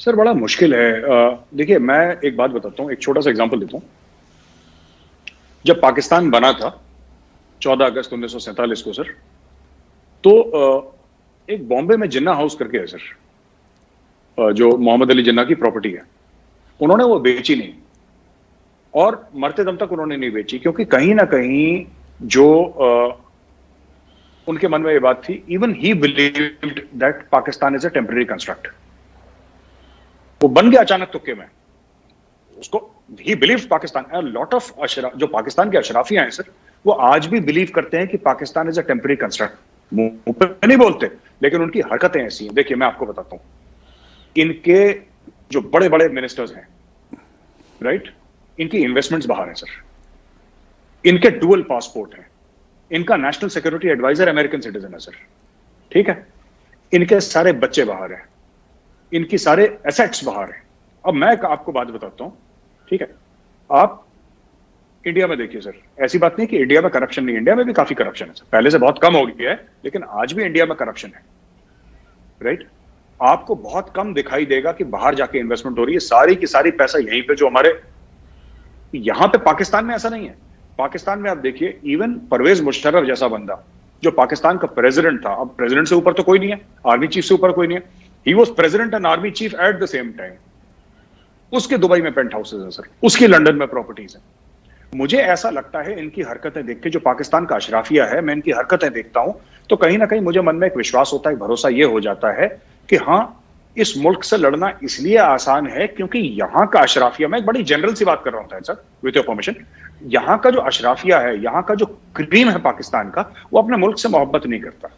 Sir बड़ा मुश्किल है। देखिए, मैं एक बात बताता हूँ, एक छोटा सा एग्जांपल देता हूँ। जब पाकिस्तान बना था 14 अगस्त 1947 को सर, तो एक बॉम्बे में जिन्ना हाउस करके है सर, जो मोहम्मद अली जिन्ना की प्रॉपर्टी है। उन्होंने वो बेची नहीं, और मरते दम तक उन्होंने नहीं बेची, क्योंकि कहीं ना कहीं जो उनके मन में ये बात थी, even he believed that Pakistan is a temporary construct. वो बन गया अचानक तुक्के में। उसको ही बिलीव पाकिस्तान, लॉट ऑफ जो पाकिस्तान के अशराफिया हैं सर, वो आज भी बिलीव करते हैं कि Pakistan is a temporary construct. मुंह पे नहीं बोलते, लेकिन उनकी हरकतें ऐसी हैं। देखिए, मैं आपको बताता हूं, इनके जो बड़े बड़े मिनिस्टर्स हैं, राइट, इनकी इन्वेस्टमेंट्स बाहर हैं सर, इनके डुअल पासपोर्ट हैं, इनका national security adviser American citizen है सर, ठीक है, इनके सारे बच्चे बाहर हैं, इनकी सारे एसेट्स बाहर हैं। अब मैं आपको बात बताता हूं, ठीक है, आप इंडिया में देखिए सर, ऐसी बात नहीं कि इंडिया में करप्शन नहीं, इंडिया में भी काफी करप्शन है सर, पहले से बहुत कम हो गया है, लेकिन आज भी इंडिया में करप्शन है, राइट। आपको बहुत कम दिखाई देगा कि बाहर जाके इन्वेस्टमेंट हो रही है, सारी की सारी पैसा यहीं पे, जो हमारे यहां पे पाकिस्तान में ऐसा नहीं है। पाकिस्तान में आप देखिए, इवन परवेज मुशर्रफ जैसा बंदा जो पाकिस्तान का प्रेसिडेंट था, अब प्रेसिडेंट से ऊपर तो कोई नहीं है, आर्मी चीफ से ऊपर कोई नहीं है, he was president and army chief at the same time. उसके दुबई में पेंट हाउसेज है सर, उसकी लंदन में प्रॉपर्टीज है। मुझे ऐसा लगता है, इनकी हरकतें देख के, जो पाकिस्तान का अशराफिया है, मैं इनकी हरकतें देखता हूं तो कहीं ना कहीं मुझे मन में एक विश्वास होता है, भरोसा यह हो जाता है कि हाँ, इस मुल्क से लड़ना इसलिए आसान है क्योंकि यहां का अशराफिया, मैं एक बड़ी जनरल सी बात कर रहा हूं सर, विद योर परमिशन, यहां का जो अशराफिया है, यहां का जो क्रीम है पाकिस्तान का, वो अपने मुल्क से मोहब्बत नहीं करता।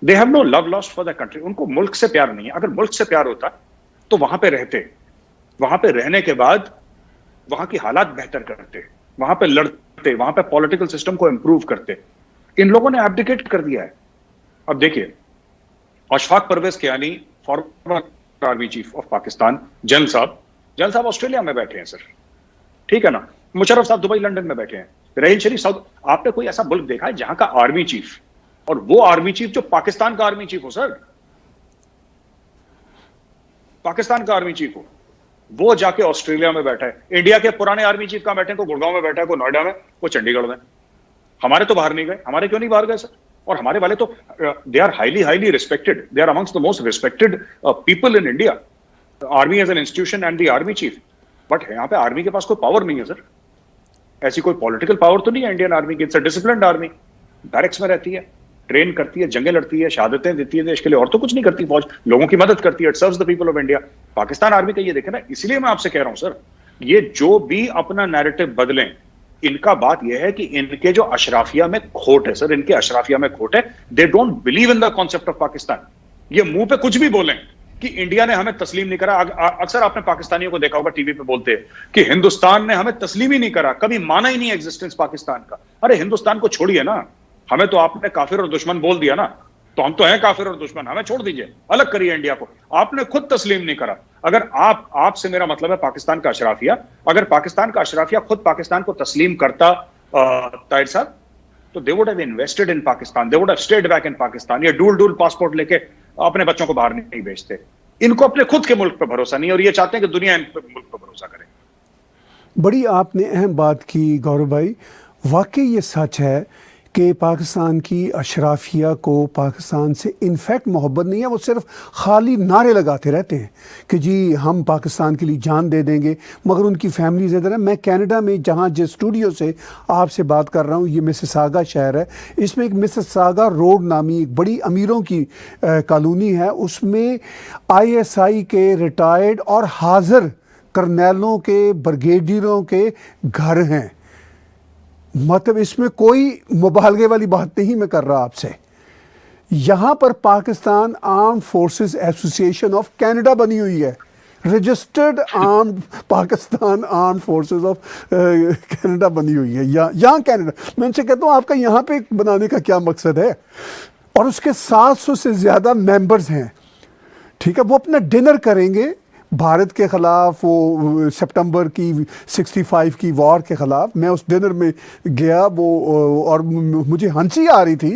They have no love lost for the country. उनको मुल्क से प्यार नहीं है। अगर मुल्क से प्यार होता तो वहां पे रहते, वहां पे रहने के बाद वहां की हालात बेहतर करते, वहां पे लड़ते, वहां पे पॉलिटिकल सिस्टम को इंप्रूव करते। इन लोगों ने एब्डिकेट कर दिया है। अब देखिए, Ashfaq Parvez Kayani, former army chief of Pakistan, general साहब ऑस्ट्रेलिया में बैठे हैं सर, ठीक है ना। मुशर्रफ साहब दुबई लंदन में बैठे हैं, रहीम शरीफ साउथ। आपने कोई ऐसा मुल्क देखा है जहां का आर्मी चीफ, और वो आर्मी चीफ जो पाकिस्तान का आर्मी चीफ हो सर, पाकिस्तान का आर्मी चीफ हो, वो जाके ऑस्ट्रेलिया में बैठा है। इंडिया के पुराने आर्मी चीफ कहां बैठे हैं? को गुड़गांव में बैठा है, को नोएडा में, को चंडीगढ़ में। हमारे तो बाहर नहीं गए। हमारे क्यों नहीं बाहर गए सर? और हमारे वाले तो they are highly respected, they are amongst the most respected people in India, army as an institution and the army chief. But यहां पे आर्मी के पास कोई पावर नहीं है सर, ऐसी कोई पॉलिटिकल पावर तो नहीं है इंडियन आर्मी की। It's a disciplined army, barracks में रहती है, ट्रेन करती है, जंगें लड़ती है, शहादतें देती है देश के लिए, और तो कुछ नहीं करती। फौज लोगों की मदद करती है, it serves the people of India. Pakistan army का ये देखे ना, इसलिए मैं आपसे कह रहा हूं सर, ये जो भी अपना नैरेटिव बदलें, इनका बात यह है कि इनके जो अशराफिया में खोट है सर, इनके अशराफिया में खोट है। They don't believe in the concept of Pakistan. ये मुंह पे कुछ भी बोलें कि इंडिया ने हमें तस्लीम नहीं करा। अक्सर आपने पाकिस्तानियों को देखा होगा टीवी पे बोलते हैं कि हिंदुस्तान ने हमें तस्लीम ही नहीं करा, कभी माना ही नहीं एग्जिस्टेंस पाकिस्तान का। अरे हिंदुस्तान को छोड़िए ना, हमें तो आपने काफिर और दुश्मन बोल दिया ना, तो हम तो हैं काफिर और दुश्मन, हमें छोड़ दीजिए, अलग करिए इंडिया को। आपने खुद तस्लीम नहीं करा। अगर आपसे मेरा मतलब है पाकिस्तान का अशराफिया, अगर पाकिस्तान का अशराफिया खुद पाकिस्तान को तस्लीम करता ताहिर साहब, तो they would have invested in Pakistan, they would have stayed back in Pakistan. ये डूल पासपोर्ट लेके अपने बच्चों को बाहर नहीं भेजते। इनको अपने खुद के मुल्क पर भरोसा नहीं, और ये चाहते हैं कि दुनिया इन मुल्क पर भरोसा करे। बड़ी आपने अहम बात की गौरव भाई। वाकई ये सच है कि पाकिस्तान की अशराफिया को पाकिस्तान से इनफैक्ट मोहब्बत नहीं है। वो सिर्फ खाली नारे लगाते रहते हैं कि जी हम पाकिस्तान के लिए जान दे देंगे, मगर उनकी फैमिलीज इधर है। मैं कनाडा में जहाँ जिस स्टूडियो से आपसे बात कर रहा हूँ, ये मिसिसागा शहर है। इसमें एक मिसिसागा रोड नामी एक बड़ी अमीरों की कॉलोनी है। उसमें ISI के रिटायर्ड और हाजिर करनैलों के, ब्रिगेडियरों के घर हैं। मतलब इसमें कोई मुबालगे वाली बात नहीं मैं कर रहा आपसे। यहाँ पर Pakistan armed forces association of Canada बनी हुई है, registered armed Pakistan armed forces of Canada बनी हुई है यहाँ कनाडा। मैं उनसे कहता हूँ आपका यहाँ पे बनाने का क्या मकसद है? और उसके 700 से ज़्यादा मेंबर्स हैं, ठीक है। वो अपना डिनर करेंगे, भारत के ख़िलाफ़, वो सितंबर की 65 की वॉर के ख़िलाफ़। मैं उस डिनर में गया वो, और मुझे हंसी आ रही थी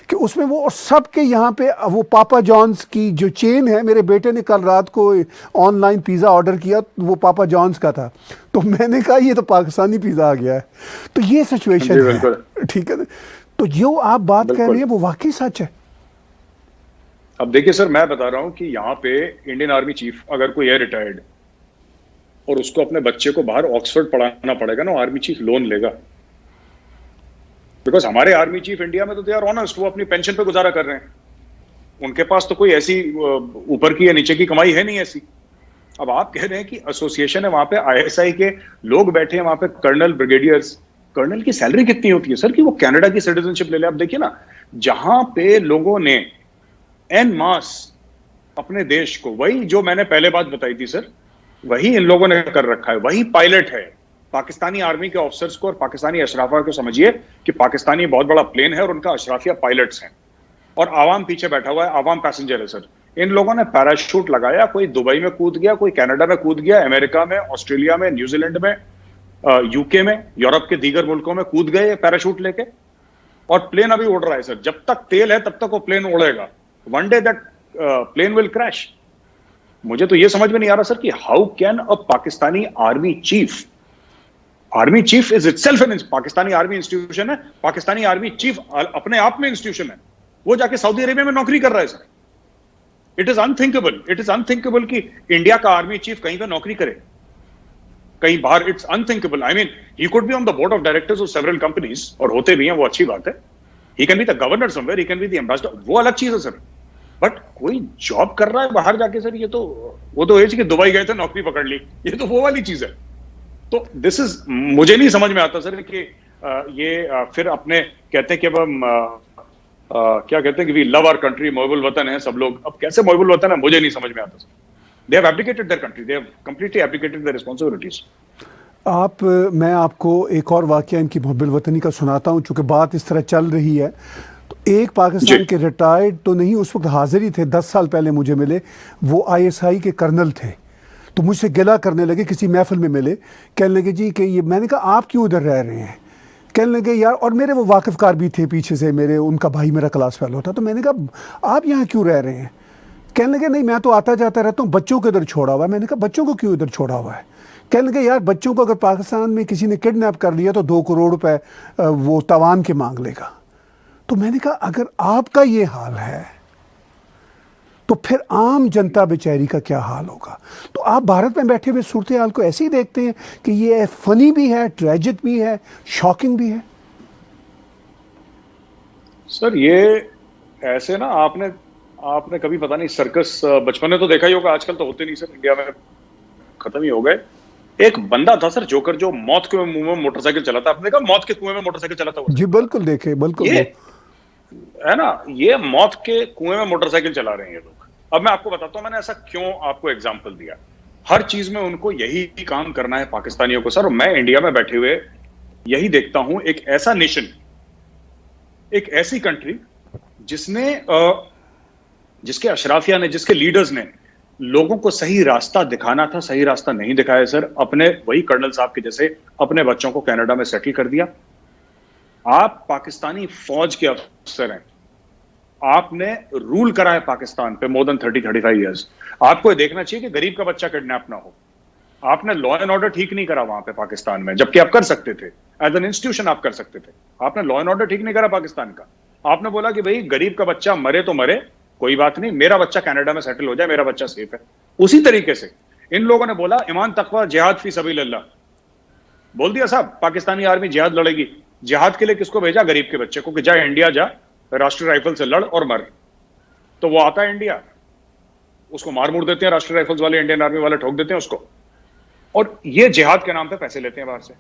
कि उसमें वो सब के यहाँ पे वो पापा जॉन्स की जो चेन है, मेरे बेटे ने कल रात को ऑनलाइन पिज़्ज़ा ऑर्डर किया, वो पापा जॉन्स का था। तो मैंने कहा ये तो पाकिस्तानी पिज़्ज़ा आ गया है। तो ये सिचुएशन है, ठीक है। तो जो आप बात कह रहे हैं वो वाकई सच है। अब देखिए सर, मैं बता रहा हूं कि यहाँ पे इंडियन आर्मी चीफ अगर कोई है रिटायर्ड और उसको अपने बच्चे को बाहर ऑक्सफोर्ड पढ़ाना पड़ेगा ना, आर्मी चीफ लोन लेगा। बिकॉज हमारे आर्मी चीफ इंडिया में तो दे आर ऑनेस्ट, वो अपनी पेंशन पे गुजारा कर रहे हैं। उनके पास तो कोई ऐसी ऊपर की या नीचे की कमाई है नहीं ऐसी। अब आप कह रहे हैं कि एसोसिएशन है, वहां पे आईएसआई के लोग बैठे हैं, वहां पे कर्नल, ब्रिगेडियर्स। कर्नल की सैलरी कितनी होती है सर कि वो कनाडा की सिटीजनशिप ले ले? आप देखिए ना, जहां पे लोगों ने एन मास अपने देश को, वही जो मैंने पहले बात बताई थी सर, वही इन लोगों ने कर रखा है। वही पायलट है पाकिस्तानी आर्मी के ऑफिसर्स को और पाकिस्तानी अशराफा को। समझिए कि पाकिस्तानी बहुत बड़ा प्लेन है और उनका अशराफिया पायलट्स हैं और आवाम पीछे बैठा हुआ है, आवाम पैसेंजर है सर। इन लोगों ने पैराशूट लगाया, कोई दुबई में कूद गया, कोई कनाडा में कूद गया, अमेरिका में, ऑस्ट्रेलिया में, न्यूजीलैंड में, यूके में, यूरोप के दीगर मुल्कों में कूद गए पैराशूट लेके, और प्लेन अभी उड़ रहा है सर। जब तक तेल है तब तक वो प्लेन उड़ेगा। One day that plane will crash. मुझे तो ये समझ में नहीं आ रहा सर कि how can a Pakistani army chief is itself an Pakistani army institution है। पाकिस्तानी आर्मी चीफ अपने आप में इंस्टीट्यूशन है। वो जाके सऊदी अरेबिया में नौकरी कर रहा है सर। इट इज अनथिंकेबल कि इंडिया का आर्मी चीफ कहीं पे नौकरी करे, कहीं बाहर। It's unthinkable. I mean, he could be on the board of directors of several companies, और होते भी हैं, वो अच्छी बात है। He can be the governor somewhere, he can be the ambassador, वो अलग चीज है सर। बट कोई जॉब कर रहा है बाहर जाके सर, ये तो वो तो है कि दुबई गए थे नौकरी पकड़ ली, ये तो वो वाली चीज है। तो दिस इज, मुझे नहीं समझ में आता सर कि ये फिर अपने कहते हैं कि अब हम क्या कहते हैं कि वी लव आवर कंट्री, मोहब्बुल वतन है सब लोग। अब कैसे मोहब्बुल वतन है, मुझे नहीं समझ में आता sir. They have abdicated their country, they have completely abdicated their responsibilities. मैं आपको एक और वाकया इनकी मोहब्बुल वतनी का सुनाता हूँ, चूँकि बात इस तरह चल रही है। तो एक पाकिस्तान के रिटायर्ड तो नहीं, उस वक्त हाजिर ही थे, 10 साल पहले मुझे मिले। वो आईएसआई के कर्नल थे। तो मुझसे गिला करने लगे, किसी महफिल में मिले, कहने लगे जी कि ये, मैंने कहा आप क्यों इधर रह रहे हैं? कहने लगे यार, और मेरे वो वाकिफ़कार भी थे पीछे से, मेरे उनका भाई मेरा क्लास फेलो था। तो मैंने कहा आप यहाँ क्यों रह रहे हैं? कहने लगे नहीं, मैं तो आता जाता रहता हूँ, बच्चों को इधर छोड़ा हुआ है। मैंने कहा बच्चों को क्यों इधर छोड़ा हुआ है? कहने लगे यार, बच्चों को अगर पाकिस्तान में किसी ने किडनैप कर लिया तो 2 करोड़ रुपए वो तवान के मांग लेगा। तो मैंने कहा अगर आपका ये हाल है तो फिर आम जनता बेचारी का क्या हाल होगा? तो आप भारत में बैठे हुए सूरत हाल को ऐसे ही देखते हैं कि ये फनी भी है, ट्रेजिक भी है, शॉकिंग भी है। सर ये ऐसे ना, आपने कभी पता नहीं सर्कस बचपन में तो देखा ही होगा, आजकल तो होते नहीं सर, इंडिया में खत्म ही हो गए। एक बंदा था सर जोकर, जो मौत के मुंह में मोटरसाइकिल चलाता। आपने देखा मौत के कुएं में मोटरसाइकिल चलाता हुआ? जी बिल्कुल देखे, बिल्कुल। ये है ना, ये मौत के कुएं में मोटरसाइकिल चला रहे हैं ये लोग। अब मैं आपको बताता हूं मैंने ऐसा क्यों आपको एग्जांपल दिया। हर चीज में उनको यही काम करना है पाकिस्तानियों को सर। और मैं इंडिया में बैठे हुए यही देखता हूं, एक ऐसा नेशन, एक ऐसी कंट्री जिसके अशराफिया ने, जिसके लीडर्स ने लोगों को सही रास्ता दिखाना था, सही रास्ता नहीं दिखाया सर। अपने वही कर्नल साहब के जैसे अपने बच्चों को कनाडा में सेटल कर दिया। आप पाकिस्तानी फौज के अफसर हैं, आपने रूल करा है पाकिस्तान पे मोर देन 30-35 ईयर्स। आपको देखना चाहिए कि गरीब का बच्चा किडनैप ना हो। आपने लॉ एंड ऑर्डर ठीक नहीं करा वहां पे पाकिस्तान में, जबकि आप कर सकते थे, एज एन इंस्टीट्यूशन आप कर सकते थे। आपने लॉ एंड ऑर्डर ठीक नहीं करा पाकिस्तान का। आपने बोला कि भाई गरीब का बच्चा मरे तो मरे, कोई बात नहीं, मेरा बच्चा कनाडा में सेटल हो जाए, मेरा बच्चा सेफ है। उसी तरीके से इन लोगों ने बोला ईमान तकवा जिहाद फी सबीलिल्लाह, बोल दिया साहब पाकिस्तानी आर्मी जिहाद लड़ेगी। जिहाद के लिए किसको भेजा? गरीब के बच्चे को, कि जा इंडिया जा, राष्ट्रीय राइफल से लड़ और मर। तो वो आता है इंडिया, उसको मार मुड़ देते हैं राष्ट्रीय राइफल्स वाले, इंडियन आर्मी वाले ठोक देते हैं उसको। और ये जिहाद के नाम पे पैसे लेते हैं बाहर से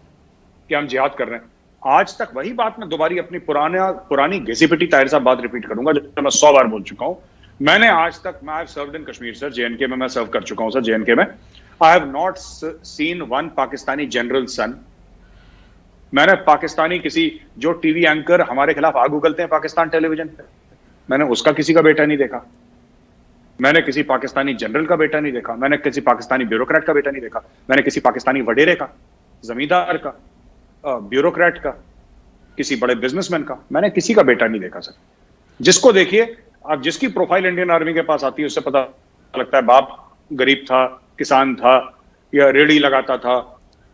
कि हम जिहाद कर रहे हैं। आज तक वही बात मैं दोबारा अपनी पुरानी घिसी पिटी ताहिर साहब बात रिपीट करूंगा, जो मैं 100 बार बोल चुका हूं। मैंने आज तक, मैं served in Kashmir sir, J and K में मैं सर्व कर चुका हूं सर, जेएनके में। I have not seen one Pakistani general son. मैंने पाकिस्तानी किसी जो टीवी एंकर हमारे खिलाफ आग उगलते हैं पाकिस्तान टेलीविजन पे, मैंने उसका किसी का बेटा नहीं देखा। मैंने किसी पाकिस्तानी जनरल का बेटा नहीं देखा, मैंने किसी पाकिस्तानी ब्यूरोक्रेट का बेटा नहीं देखा, मैंने किसी पाकिस्तानी वडेरे का, जमींदार का, ब्यूरोक्रेट का, किसी बड़े बिजनेसमैन का, मैंने किसी का बेटा नहीं देखा सर। जिसको देखिए आप, जिसकी प्रोफाइल इंडियन आर्मी के पास आती है उससे पता लगता है बाप गरीब था, किसान था, या रेड़ी लगाता था,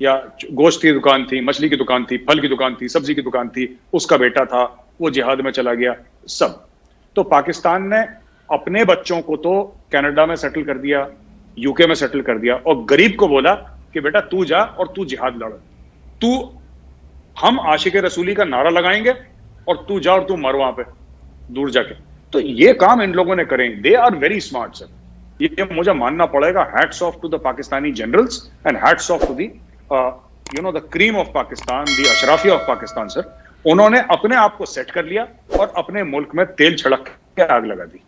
या गोश्त की दुकान थी, मछली की दुकान थी, फल की दुकान थी, सब्जी की दुकान थी, उसका बेटा था, वो जिहाद में चला गया, सब। तो पाकिस्तान ने अपने बच्चों को तो कनाडा में सेटल कर दिया, यूके में सेटल कर दिया, और गरीब को बोला कि बेटा तू जा और तू जिहाद लड़, तू, हम आशिक रसूली का नारा लगाएंगे और तू जा और तू मर वहां पे दूर जाके। तो ये काम इन लोगों ने करें, they are very smart sir, ये मुझे मानना पड़ेगा। Hats off to the Pakistani generals and hats off to the the cream of Pakistan, the अशराफिया ऑफ पाकिस्तान सर। उन्होंने अपने आप को सेट कर लिया और अपने मुल्क में तेल छिड़क के आग लगा दी।